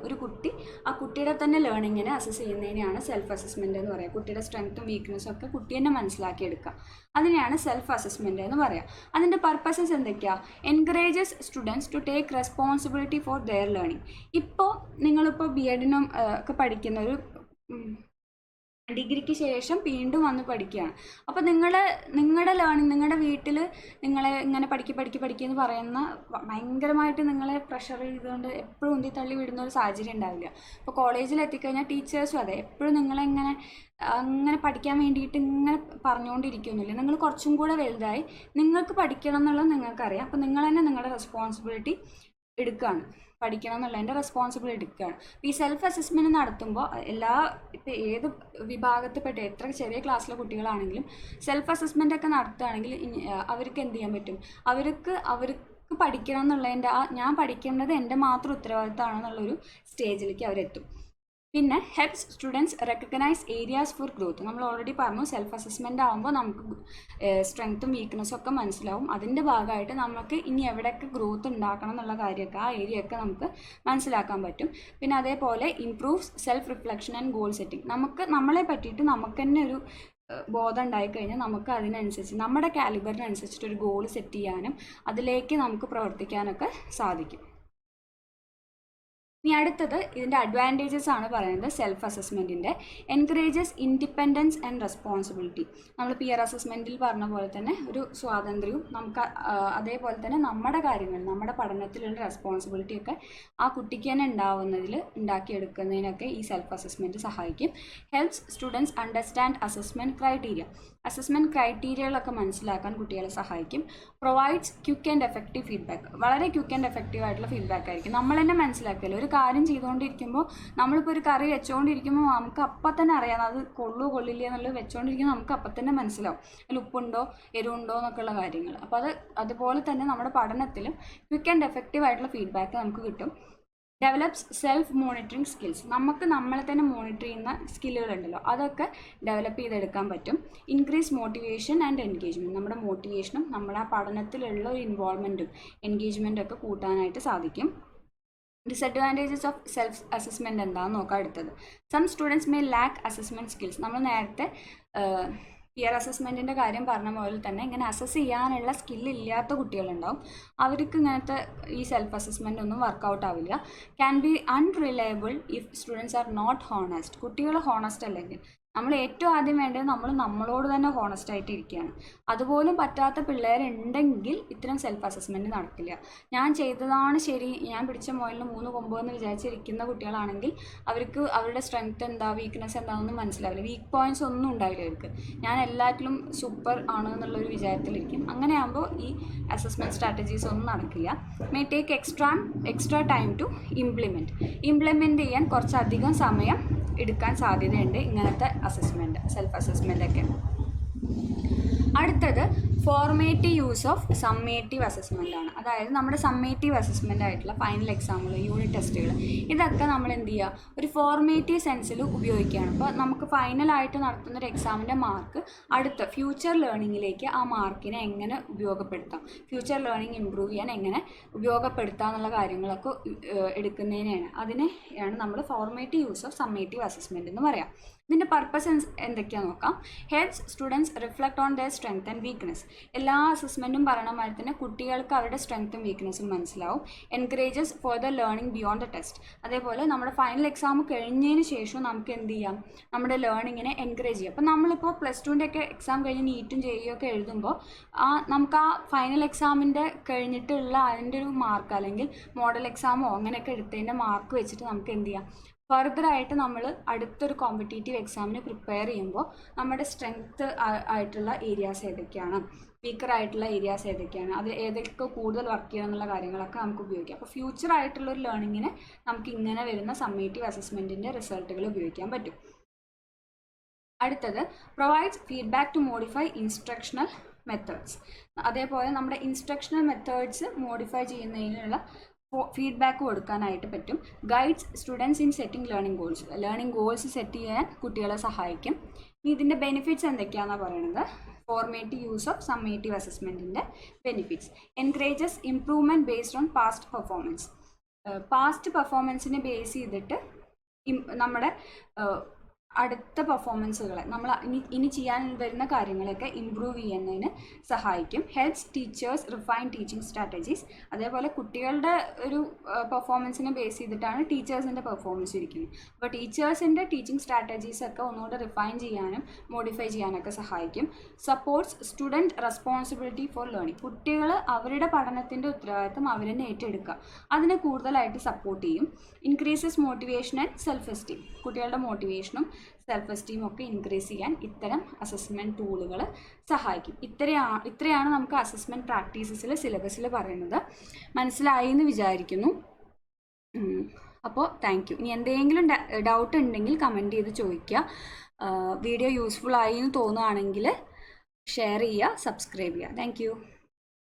ഒരു കുട്ടി ആ കുട്ടിയുടെ തന്നെ ലേണിങ്ങിനെ അസസ് ചെയ്യുന്നതിനെയാണ് സെൽഫ് അസസ്മെൻ്റ് എന്ന് പറയുക. കുട്ടിയുടെ സ്ട്രെങ്ത്തും വീക്ക്നെസ്സും ഒക്കെ കുട്ടി തന്നെ മനസ്സിലാക്കിയെടുക്കുക. അതിനെയാണ് സെൽഫ് അസസ്മെൻ്റ് എന്ന് പറയുക. അതിൻ്റെ പർപ്പസസ് എന്തൊക്കെയാണ്? Encourages students to take responsibility for their learning. ഇപ്പോൾ നിങ്ങളിപ്പോൾ ബി എഡിനും ഒക്കെ പഠിക്കുന്ന ഒരു ഡിഗ്രിക്ക് ശേഷം വീണ്ടും വന്ന് പഠിക്കുകയാണ്. അപ്പോൾ നിങ്ങളുടെ ലേണിംഗ്, നിങ്ങളുടെ വീട്ടിൽ നിങ്ങളെ ഇങ്ങനെ പഠിക്കുക എന്ന് പറയുന്ന ഭയങ്കരമായിട്ട് നിങ്ങളെ പ്രഷർ ചെയ്തുകൊണ്ട് എപ്പോഴും ഉന്തി തള്ളി വിടുന്ന ഒരു സാഹചര്യം ഉണ്ടാവില്ല. ഇപ്പോൾ കോളേജിൽ എത്തിക്കഴിഞ്ഞാൽ ടീച്ചേഴ്സും അതെ, എപ്പോഴും അങ്ങനെ പഠിക്കാൻ വേണ്ടിയിട്ട് ഇങ്ങനെ പറഞ്ഞുകൊണ്ടിരിക്കുന്നില്ല. നിങ്ങൾ കുറച്ചും കൂടെ വലുതായി നിങ്ങൾക്ക് പഠിക്കണം എന്നുള്ളത് നിങ്ങൾക്കറിയാം. അപ്പോൾ നിങ്ങൾ തന്നെ നിങ്ങളുടെ റെസ്പോൺസിബിലിറ്റി എടുക്കുകയാണ്, പഠിക്കണം എന്നുള്ളതിൻ്റെ റെസ്പോൺസിബിലിറ്റി എടുക്കുകയാണ്. ഈ സെൽഫ് അസസ്മെൻറ്റ് നടത്തുമ്പോൾ ഇപ്പോൾ ഏത് വിഭാഗത്തിൽപ്പെട്ട എത്ര ചെറിയ ക്ലാസ്സിലെ കുട്ടികളാണെങ്കിലും സെൽഫ് അസസ്മെൻ്റ് ഒക്കെ നടത്തുകയാണെങ്കിൽ അവർക്ക് എന്ത് ചെയ്യാൻ പറ്റും? അവർക്ക് പഠിക്കണം എന്നുള്ളതിൻ്റെ ഞാൻ പഠിക്കേണ്ടത് എൻ്റെ മാത്രം ഉത്തരവാദിത്തമാണെന്നുള്ളൊരു സ്റ്റേജിലേക്ക് അവരെത്തും. പിന്നെ helps students recognise areas for growth. നമ്മൾ ഓൾറെഡി പറഞ്ഞു, സെൽഫ് അസസ്മെൻ്റ് ആകുമ്പോൾ നമുക്ക് സ്ട്രെങ്ത്തും വീക്ക്നെസ്സും ഒക്കെ മനസ്സിലാവും. അതിൻ്റെ ഭാഗമായിട്ട് നമുക്ക് ഇനി എവിടെയൊക്കെ ഗ്രോത്ത് ഉണ്ടാക്കണം എന്നുള്ള കാര്യമൊക്കെ ആ ഏരിയയൊക്കെ നമുക്ക് മനസ്സിലാക്കാൻ പറ്റും. പിന്നെ അതേപോലെ improves self reflection and goal setting. നമ്മളെ പറ്റിയിട്ട് നമുക്ക് തന്നെ ഒരു ബോധം ഉണ്ടായിക്കഴിഞ്ഞാൽ നമുക്ക് അതിനനുസരിച്ച് നമ്മുടെ കാലിബറിനനുസരിച്ചിട്ടൊരു ഗോൾ സെറ്റ് ചെയ്യാനും അതിലേക്ക് നമുക്ക് പ്രവർത്തിക്കാനൊക്കെ സാധിക്കും. ഇനി അടുത്തത് ഇതിൻ്റെ അഡ്വാൻറ്റേജസ് ആണ് പറയുന്നത്. സെൽഫ് അസസ്മെൻറ്റിൻ്റെ എൻകറേജസ് ഇൻഡിപെൻഡൻസ് ആൻഡ് റെസ്പോൺസിബിലിറ്റി. നമ്മൾ പിയർ അസസ്മെൻറ്റിൽ പറഞ്ഞ പോലെ തന്നെ ഒരു സ്വാതന്ത്ര്യവും നമുക്ക് അതേപോലെ തന്നെ നമ്മുടെ കാര്യങ്ങൾ, നമ്മുടെ പഠനത്തിലുള്ള റെസ്പോൺസിബിലിറ്റിയൊക്കെ ആ കുട്ടിക്ക് തന്നെ ഉണ്ടാക്കിയെടുക്കുന്നതിനൊക്കെ ഈ സെൽഫ് അസസ്മെൻറ്റ് സഹായിക്കും. Helps students understand assessment criteria. Assessment ക്രൈറ്റീരിയകളൊക്കെ മനസ്സിലാക്കാൻ കുട്ടികളെ സഹായിക്കും. Provides quick and effective feedback. വളരെ ക്വിക്ക് ആൻഡ് എഫക്റ്റീവ് ആയിട്ടുള്ള ഫീഡ്ബാക്ക് ആയിരിക്കും. നമ്മൾ തന്നെ മനസ്സിലാക്കിയല്ലോ, ഒരു കാര്യം ചെയ്തുകൊണ്ടിരിക്കുമ്പോൾ നമ്മളിപ്പോൾ ഒരു കറി വെച്ചുകൊണ്ടിരിക്കുമ്പോൾ നമുക്ക് അപ്പം തന്നെ അറിയാം അത് കൊള്ളില്ല എന്നുള്ളത് വെച്ചുകൊണ്ടിരിക്കുമ്പോൾ നമുക്ക് അപ്പം തന്നെ മനസ്സിലാവും അതിൽ ഉപ്പുണ്ടോ എരിവുണ്ടോ എന്നൊക്കെയുള്ള കാര്യങ്ങൾ. അപ്പോൾ അതുപോലെ തന്നെ നമ്മുടെ പഠനത്തിലും ക്വിക്ക് ആൻഡ് എഫക്റ്റീവ് ആയിട്ടുള്ള ഫീഡ്ബാക്ക് നമുക്ക് കിട്ടും. Develops self monitoring skills. നമുക്ക് നമ്മളെ തന്നെ മോണിറ്റർ ചെയ്യുന്ന സ്കില്ലുകളുണ്ടല്ലോ, അതൊക്കെ ഡെവലപ്പ് ചെയ്തെടുക്കാൻ പറ്റും. Increase motivation and engagement. നമ്മുടെ മോട്ടിവേഷനും നമ്മുടെ ആ പഠനത്തിലുള്ള ഒരു ഇൻവോൾവ്മെൻറ്റും എൻഗേജ്മെൻറ്റും ഒക്കെ കൂട്ടാനായിട്ട് സാധിക്കും. ഡിസഡ്വാൻറ്റേജസ് ഓഫ് സെൽഫ് അസസ്മെൻറ്റ് എന്താണെന്ന് നോക്കാം. അടുത്തത് some students may lakh assessment skills. നമ്മൾ നേരത്തെ പിയർ അസസ്മെൻറ്റിൻ്റെ കാര്യം പറഞ്ഞ പോലെ തന്നെ ഇങ്ങനെ അസസ് ചെയ്യാനുള്ള സ്കില്ലില്ലാത്ത കുട്ടികളുണ്ടാവും. അവർക്ക് ഇങ്ങനത്തെ ഈ സെൽഫ് അസസ്മെൻ്റ് ഒന്നും വർക്കൗട്ട് ആവില്ല. Can be unreliable if students are not honest. കുട്ടികൾ ഹോണസ്റ്റ് അല്ലെങ്കിൽ നമ്മൾ ഏറ്റവും ആദ്യം വേണ്ടത് നമ്മളോട് തന്നെ ഹോണസ്റ്റ് ആയിട്ട് ഇരിക്കുകയാണ്. അതുപോലും പറ്റാത്ത പിള്ളേരുണ്ടെങ്കിൽ ഇത്തരം സെൽഫ് അസസ്മെൻറ്റ് നടക്കില്ല. ഞാൻ ചെയ്തതാണ് ശരി, ഞാൻ പിടിച്ച മുയലിന് 3 കൊമ്പ് എന്ന് വിചാരിച്ചിരിക്കുന്ന കുട്ടികളാണെങ്കിൽ അവർക്ക് അവരുടെ സ്ട്രെങ്ത് എന്താ വീക്ക്നെസ് എന്താണെന്നും മനസ്സിലാവില്ല. വീക്ക് പോയിൻറ്റ്സ് ഒന്നും ഉണ്ടാവില്ല അവർക്ക്. ഞാൻ എല്ലാറ്റിലും സൂപ്പർ ആണ് എന്നുള്ളൊരു വിചാരത്തിലിരിക്കും. അങ്ങനെയാകുമ്പോൾ ഈ അസസ്മെൻറ്റ് സ്ട്രാറ്റജീസ് ഒന്നും നടക്കില്ല. May take extra time to implement ചെയ്യാൻ കുറച്ചധികം സമയം എടുക്കാൻ സാധ്യതയുണ്ട് ഇങ്ങനത്തെ സെൽഫ് അസസ്മെൻ്റ് ഒക്കെ. അടുത്തത് formative use of summative assessment ആണ്. അതായത് നമ്മുടെ സമ്മേറ്റീവ് അസസ്മെൻ്റ് ആയിട്ടുള്ള ഫൈനൽ എക്സാമുകൾ, യൂണിറ്റ് ടെസ്റ്റുകൾ, ഇതൊക്കെ നമ്മൾ എന്ത് ചെയ്യുക, ഒരു ഫോർമേറ്റീവ് സെൻസിൽ ഉപയോഗിക്കുകയാണ്. അപ്പോൾ നമുക്ക് ഫൈനലായിട്ട് നടത്തുന്നൊരു എക്സാമിൻ്റെ മാർക്ക് അടുത്ത ഫ്യൂച്ചർ ലേണിങ്ങിലേക്ക് ആ മാർക്കിനെ എങ്ങനെ ഉപയോഗപ്പെടുത്താം, ഫ്യൂച്ചർ ലേണിംഗ് ഇമ്പ്രൂവ് ചെയ്യാൻ എങ്ങനെ ഉപയോഗപ്പെടുത്താം എന്നുള്ള കാര്യങ്ങളൊക്കെ എടുക്കുന്നതിനെയാണ് അതിനെയാണ് നമ്മൾ formative use of summative assessment എന്ന് പറയാം. ഇതിൻ്റെ പർപ്പസ് എന്തൊക്കെയാണെന്ന് നോക്കാം. Helps students reflect on their strength and weakness. എല്ലാ അസസ്മെൻറ്റും പറയണ മാതിരി തന്നെ കുട്ടികൾക്ക് അവരുടെ സ്ട്രെങ്ത്തും വീക്ക്നെസ്സും മനസ്സിലാവും. Encourages for the learning beyond the test. അതേപോലെ നമ്മുടെ ഫൈനൽ എക്സാം കഴിഞ്ഞതിന് ശേഷം നമുക്ക് എന്ത് ചെയ്യാം, നമ്മുടെ ലേണിങ്ങിനെ എൻകറേജ് ചെയ്യാം. അപ്പോൾ നമ്മളിപ്പോൾ +2ൻ്റെ ഒക്കെ എക്സാം കഴിഞ്ഞ് നീറ്റും ജെഇയൊക്കെ എഴുതുമ്പോൾ നമുക്ക് ആ ഫൈനൽ എക്സാമിൻ്റെ കഴിഞ്ഞിട്ടുള്ള അതിൻ്റെ ഒരു മാർക്ക് അല്ലെങ്കിൽ മോഡൽ എക്സാമോ അങ്ങനെയൊക്കെ എടുത്തതിൻ്റെ മാർക്ക് വെച്ചിട്ട് നമുക്ക് എന്ത് ചെയ്യാം, ഫർദറായിട്ട് നമ്മൾ അടുത്തൊരു കോമ്പറ്റേറ്റീവ് എക്സാമിന് പ്രിപ്പയർ ചെയ്യുമ്പോൾ നമ്മുടെ സ്ട്രെങ്ത്ത് ആയിട്ടുള്ള ഏരിയാസ് ഏതൊക്കെയാണ്, വീക്കർ ആയിട്ടുള്ള ഏരിയാസ് ഏതൊക്കെയാണ്, അത് ഏതൊക്കെ കൂടുതൽ വർക്ക് ചെയ്യണം എന്നുള്ള കാര്യങ്ങളൊക്കെ നമുക്ക് ഉപയോഗിക്കാം. അപ്പോൾ ഫ്യൂച്ചർ ആയിട്ടുള്ള ഒരു ലേണിങ്ങിന് നമുക്ക് ഇങ്ങനെ വരുന്ന സമ്മേറ്റീവ് അസസ്മെൻറ്റിൻ്റെ റിസൾട്ടുകൾ ഉപയോഗിക്കാൻ പറ്റും. അടുത്തത് provides feedback to modify instructional methods. അതേപോലെ നമ്മുടെ ഇൻസ്ട്രക്ഷണൽ മെത്തേഡ്സ് മോഡിഫൈ ചെയ്യുന്നതിനുള്ള ഫീഡ്ബാക്ക് കൊടുക്കാനായിട്ട് പറ്റും. Guides students in setting learning goals set ചെയ്യാൻ കുട്ടികളെ സഹായിക്കും. ഇനി ഇതിൻ്റെ ബെനിഫിറ്റ്സ് എന്തൊക്കെയാണെന്നാണ് പറയുന്നത്. ഫോർമേറ്റീവ് യൂസ് ഓഫ് സമ്മേറ്റീവ് അസസ്മെൻറ്റിൻ്റെ benefits. Encourages improvement based on past performance. Past പെർഫോമൻസിനെ ബേസ് ചെയ്തിട്ട് നമ്മുടെ അടുത്ത പെർഫോമൻസുകളെ നമ്മൾ ഇനി ചെയ്യാൻ വരുന്ന കാര്യങ്ങളൊക്കെ ഇമ്പ്രൂവ് ചെയ്യുന്നതിന് സഹായിക്കും. Helps teachers refine teaching strategies. അതേപോലെ കുട്ടികളുടെ ഒരു പെർഫോമൻസിനെ ബേസ് ചെയ്തിട്ടാണ് ടീച്ചേഴ്സിൻ്റെ പെർഫോമൻസ് ഇരിക്കുന്നത്. അപ്പോൾ ടീച്ചേഴ്സിൻ്റെ ടീച്ചിങ് സ്ട്രാറ്റജീസൊക്കെ ഒന്നുകൂടെ റിഫൈൻ ചെയ്യാനും മോഡിഫൈ ചെയ്യാനൊക്കെ സഹായിക്കും. Supports student responsibility for learning. കുട്ടികൾ അവരുടെ പഠനത്തിൻ്റെ ഉത്തരവാദിത്തം അവർ തന്നെ ഏറ്റെടുക്കുക, അതിനെ കൂടുതലായിട്ട് സപ്പോർട്ട് ചെയ്യും. Increases motivation and self esteem. കുട്ടികളുടെ മോട്ടിവേഷനും സെൽഫ് എസ്റ്റീം ഒക്കെ ഇൻക്രീസ് ചെയ്യാൻ ഇത്തരം അസസ്മെൻറ്റ് ടൂളുകൾ സഹായിക്കും. ഇത്രയാണ് നമുക്ക് അസസ്മെൻറ്റ് പ്രാക്ടീസസിൽ സിലബസിൽ പറയുന്നത്. മനസ്സിലായി എന്ന് വിചാരിക്കുന്നു. അപ്പോൾ താങ്ക് യു. ഇനി എന്തെങ്കിലും ഡൗട്ട് ഉണ്ടെങ്കിൽ കമൻറ്റ് ചെയ്ത് ചോദിക്കുക. വീഡിയോ യൂസ്ഫുൾ ആയി എന്ന് തോന്നുകയാണെങ്കിൽ ഷെയർ ചെയ്യുക, സബ്സ്ക്രൈബ് ചെയ്യുക. Thank you.